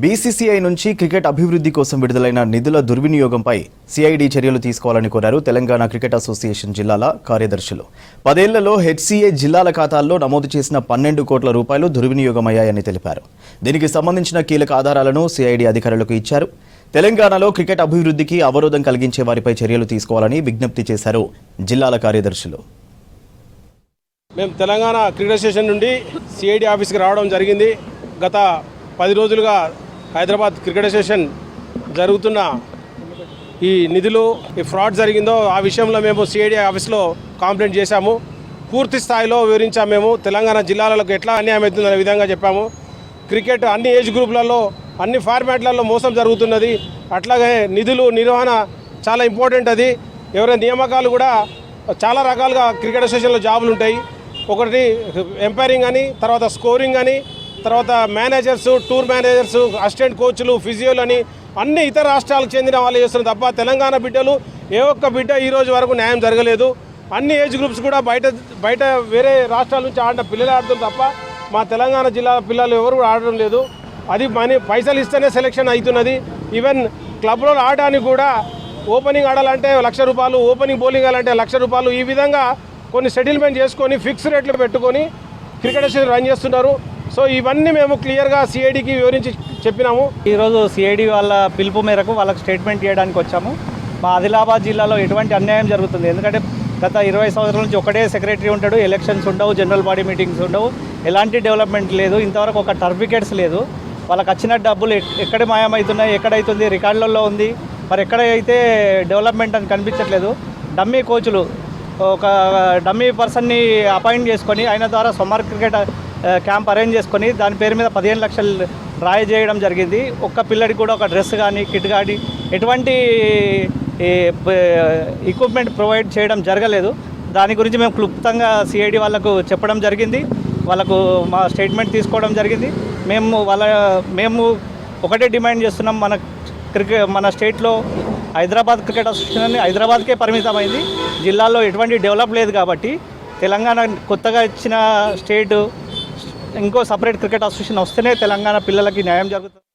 BCCI నుంచి cricket అభివృద్ధి కోసం విడుదలైన నిధుల దుర్వినియోగంపై సిఐడి చర్యలు తీసుకోవాలని కోరారు తెలంగాణ క్రికెట్ అసోసియేషన్ జిల్లాల కార్యదర్శులు. 10 ఏళ్లలో హెచ్సీఏ జిల్లాల ఖాతాల్లో నమోదు చేసిన 12 కోట్ల రూపాయలు దుర్వినియోగమయ్యాయని తెలిపారు. దీనికి సంబంధించిన కీలక ఆధారాలను సిఐడి అధికారులకు ఇచ్చారు. తెలంగాణలో క్రికెట్ అభివృద్ధికి అవరోధం కలిగించే వారిపై చర్యలు తీసుకోవాలని విజ్ఞప్తి చేశారు జిల్లాల కార్యదర్శులు. మేము తెలంగాణ క్రికెట్ అసోసియేషన్ నుండి సిఐడి ఆఫీస్కి రావడం జరిగింది. గత 10 రోజులుగా హైదరాబాద్ క్రికెట్ అసోసియేషన్ జరుగుతున్న ఈ నిధులు ఈ ఫ్రాడ్ జరిగిందో ఆ విషయంలో మేము సిఐడి ఆఫీస్లో కంప్లైంట్ చేశాము. పూర్తి స్థాయిలో వివరించాము. మేము తెలంగాణ జిల్లాలకు ఎట్లా అన్యాయం అవుతుందనే విధంగా చెప్పాము. క్రికెట్ అన్ని ఏజ్ గ్రూపులలో అన్ని ఫార్మాట్లలో మోసం జరుగుతున్నది. అట్లాగే నిధులు నిర్వహణ చాలా ఇంపార్టెంట్. అది ఎవరైనా నియామకాలు కూడా చాలా రకాలుగా క్రికెట్ అసోసియేషన్లో జాబులు ఉంటాయి. ఒకటి ఎంపైరింగ్ అని, తర్వాత స్కోరింగ్ అని, తర్వాత మేనేజర్స్, టూర్ మేనేజర్స్, అసిస్టెంట్ కోచ్లు, ఫిజియోలు అని అన్ని ఇతర రాష్ట్రాలకు చెందిన వాళ్ళు చేస్తున్నారు తప్ప తెలంగాణ బిడ్డలు ఏ ఒక్క బిడ్డ ఈ రోజు వరకు న్యాయం జరగలేదు. అన్ని ఏజ్ గ్రూప్స్ కూడా బయట వేరే రాష్ట్రాల నుంచి ఆడిన పిల్లలు ఆడుతున్నారు తప్ప మా తెలంగాణ జిల్లా పిల్లలు ఎవరు కూడా ఆడడం లేదు. అది పైసలు ఇస్తేనే సెలెక్షన్ అవుతున్నది. ఈవెన్ క్లబ్లో ఆడడానికి కూడా ఓపెనింగ్ ఆడాలంటే ₹1,00,000, ఓపెనింగ్ బౌలింగ్ ఆడాలంటే ₹1,00,000. ఈ విధంగా కొన్ని సెటిల్మెంట్ చేసుకొని ఫిక్స్ రేట్లు పెట్టుకొని క్రికెట్ అసోసియేషన్ రన్ చేస్తున్నారు. సో ఇవన్నీ మేము క్లియర్గా సిఐడికి వివరించి చెప్పినాము. ఈరోజు సిఐడి వాళ్ళ పిలుపు మేరకు వాళ్ళకి స్టేట్మెంట్ ఇవ్వడానికి వచ్చాము. మా ఆదిలాబాద్ జిల్లాలో ఎటువంటి అన్యాయం జరుగుతుంది. ఎందుకంటే గత 20 సంవత్సరాల నుంచి ఒకటే సెక్రటరీ ఉంటాడు, ఎలక్షన్స్ ఉండవు, జనరల్ బాడీ మీటింగ్స్ ఉండవు, ఎలాంటి డెవలప్మెంట్ లేదు. ఇంతవరకు ఒక టర్ఫ్ వికెట్స్ లేదు. వాళ్ళకి వచ్చిన డబ్బులు ఎక్కడ మాయమవుతున్నాయి, ఎక్కడైతుంది, రికార్డులలో ఉంది, మరి ఎక్కడైతే డెవలప్మెంట్ అని కనిపించట్లేదు. డమ్మీ కోచ్లు ఒక డమ్మీ పర్సన్ని అపాయింట్ చేసుకొని ఆయన ద్వారా సమ్మర్ క్రికెట్ క్యాంప్ అరేంజ్ చేసుకొని దాని పేరు మీద 15 లక్షలు డ్రాయ్ చేయడం జరిగింది. ఒక్క పిల్లడికి కూడా ఒక డ్రెస్ కానీ కిట్ కానీ ఎటువంటి ఎక్విప్మెంట్ ప్రొవైడ్ చేయడం జరగలేదు. దాని గురించి మేము క్లుప్తంగా సిఐడి వాళ్ళకు చెప్పడం జరిగింది. వాళ్ళకు మా స్టేట్మెంట్ తీసుకోవడం జరిగింది. మేము ఒకటే డిమాండ్ చేస్తున్నాం. మన స్టేట్లో హైదరాబాద్ క్రికెట్ అసోసియేషన్ హైదరాబాద్కే పరిమితమైంది. జిల్లాలో ఎటువంటి డెవలప్ లేదు కాబట్టి తెలంగాణ కొత్తగా ఇచ్చిన స్టేట్ ఇంకో సపరేట్ క్రికెట్ అసోసియేషన్ వస్తేనే తెలంగాణ పిల్లలకి న్యాయం జరుగుతుంది.